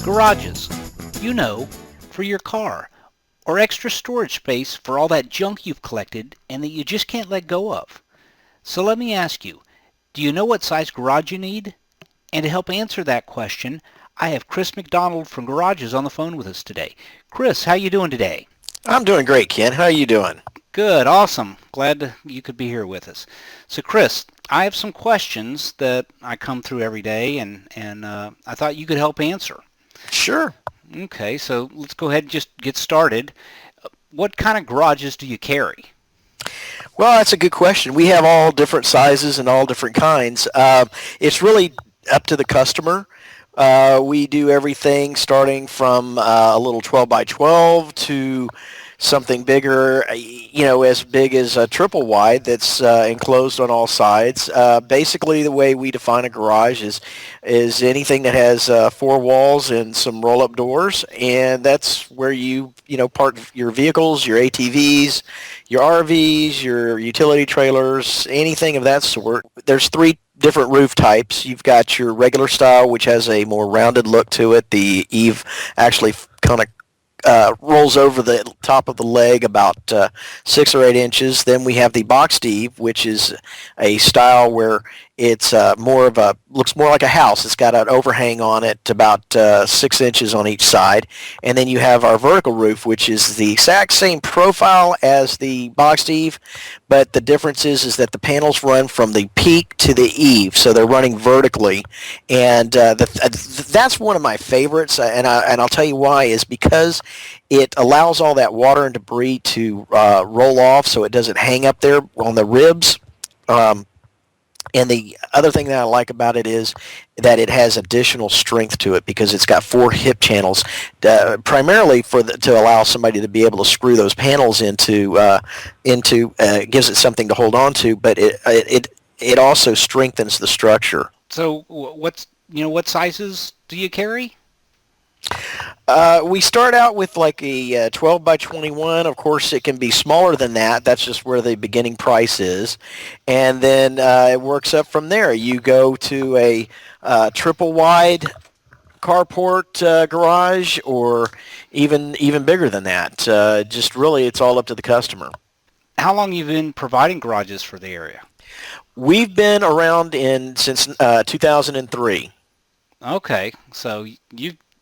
Garages, for your car, or extra storage space for all that junk you've collected and that you just can't let go of. So let me ask you, do you know what size garage you need? And to help answer that question, I have Chris McDonald from Garages on the phone with us today. Chris, how you doing today? I'm doing great, Ken. How are you doing? Good, awesome. Glad you could be here with us. So Chris, I have some questions that I come through every day, and I thought you could help answer. Sure. Okay, so let's go ahead and just get started. What kind of garages do you carry? Well, that's a good question. We have all different sizes and all different kinds. It's really up to the customer. We do everything starting from a little 12 by 12 to something bigger, as big as a triple wide that's enclosed on all sides. Basically, the way we define a garage is anything that has four walls and some roll-up doors, and that's where you park your vehicles, your ATVs, your RVs, your utility trailers, anything of that sort. There's three different roof types. You've got your regular style, which has a more rounded look to it. The eave actually kind of rolls over the top of the leg about 6 or 8 inches. Then we have the boxed eave, which is a style where it's looks more like a house. It's got an overhang on it about 6 inches on each side. And then you have our vertical roof, which is the exact same profile as the boxed eave, but the difference is that the panels run from the peak to the eave, so they're running vertically. And that's one of my favorites, and I'll tell you why, is because it allows all that water and debris to roll off so it doesn't hang up there on the ribs. And the other thing that I like about it is that it has additional strength to it because it's got 4 hip channels, primarily to allow somebody to be able to screw those panels into gives it something to hold on to, but it also strengthens the structure. So what sizes do you carry? We start out with like a 12 by 21. Of course, it can be smaller than that. That's just where the beginning price is. And then it works up from there. You go to a triple wide carport garage, or even bigger than that. Just really, it's all up to the customer. How long have you been providing garages for the area? We've been around since 2003. Okay, so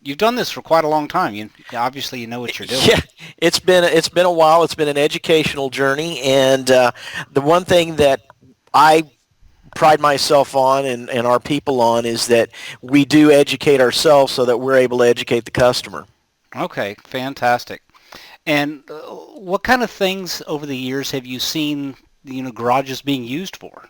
You've done this for quite a long time. You obviously know what you're doing. Yeah, it's been a while. It's been an educational journey, and the one thing that I pride myself on and our people on is that we do educate ourselves so that we're able to educate the customer. Okay, fantastic. And what kind of things over the years have you seen, garages being used for?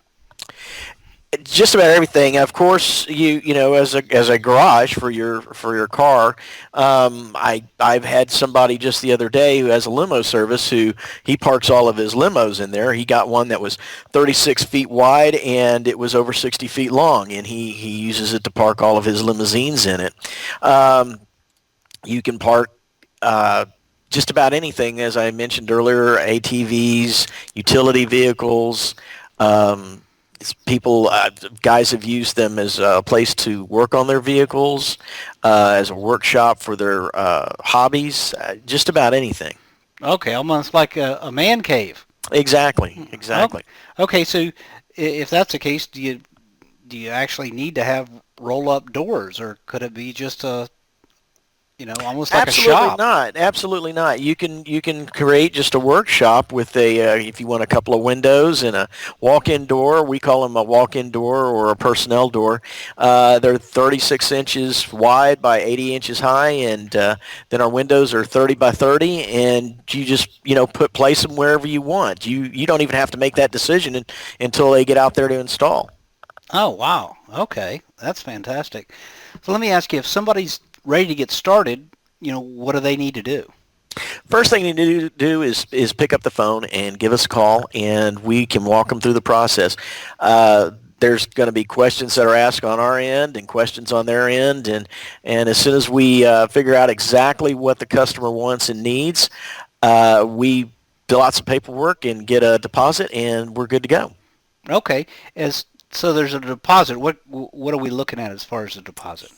Just about everything. Of course, as a garage for your car. I've had somebody just the other day who has a limo service who he parks all of his limos in there. He got one that was 36 feet wide and it was over 60 feet long, and he uses it to park all of his limousines in it. You can park just about anything, as I mentioned earlier: ATVs, utility vehicles. Guys have used them as a place to work on their vehicles, as a workshop for their hobbies, just about anything. Okay, almost like a man cave. Exactly. Okay, so if that's the case, do you actually need to have roll-up doors, or could it be just almost like a shop? Absolutely not. You can create just a workshop with if you want a couple of windows and a walk-in door. We call them a walk-in door or a personnel door. They're 36 inches wide by 80 inches high, and then our windows are 30 by 30, and you just place them wherever you want. You don't even have to make that decision until they get out there to install. Oh, wow. Okay, that's fantastic. So let me ask you, if somebody's ready to get started, what do they need to do? First thing you need to do is pick up the phone and give us a call, and we can walk them through the process. There's going to be questions that are asked on our end and questions on their end, and as soon as we figure out exactly what the customer wants and needs, we fill out some paperwork and get a deposit, and we're good to go. Okay, so there's a deposit. What are we looking at as far as the deposit?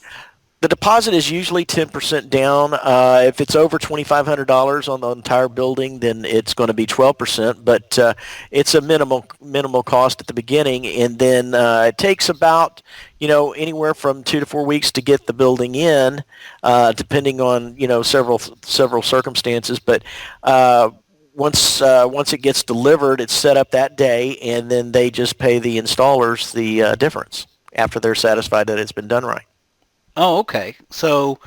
The deposit is usually 10% down. If it's over $2,500 on the entire building, then it's going to be 12%. But it's a minimal cost at the beginning, and then it takes about anywhere from 2 to 4 weeks to get the building in, depending on several circumstances. But once it gets delivered, it's set up that day, and then they just pay the installers the difference after they're satisfied that it's been done right. Oh, okay. So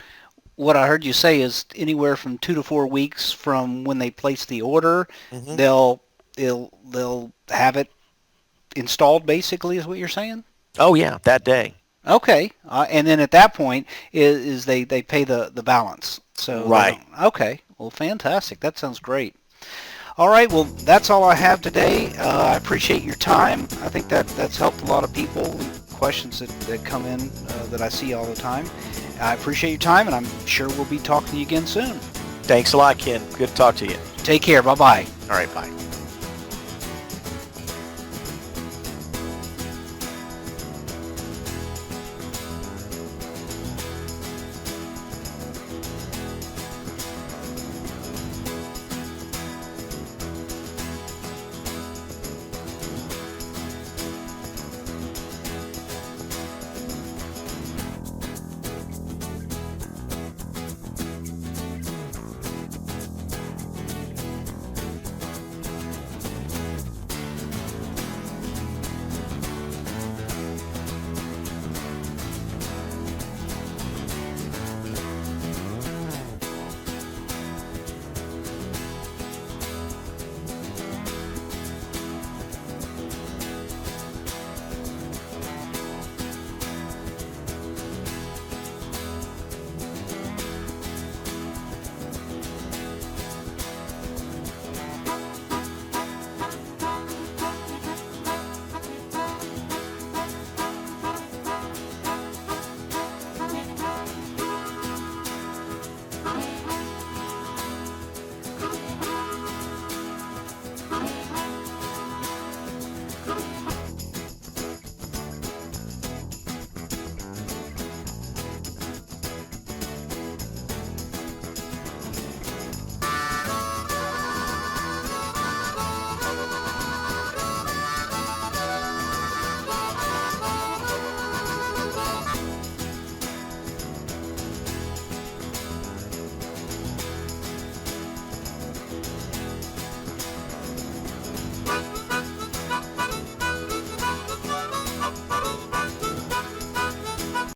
what I heard you say is anywhere from 2 to 4 weeks from when they place the order, Mm-hmm. they'll have it installed. Basically, is what you're saying? Oh yeah, that day. Okay, and then at that point is they pay the balance. So they Right. don't. Okay, well, fantastic. That sounds great. All right, well, that's all I have today. I appreciate your time. I think that's helped a lot of people. Questions that come in that I see all the time. I appreciate your time, and I'm sure we'll be talking to you again soon. Thanks a lot, Ken. Good to talk to you. Take care. Bye-bye. All right, bye.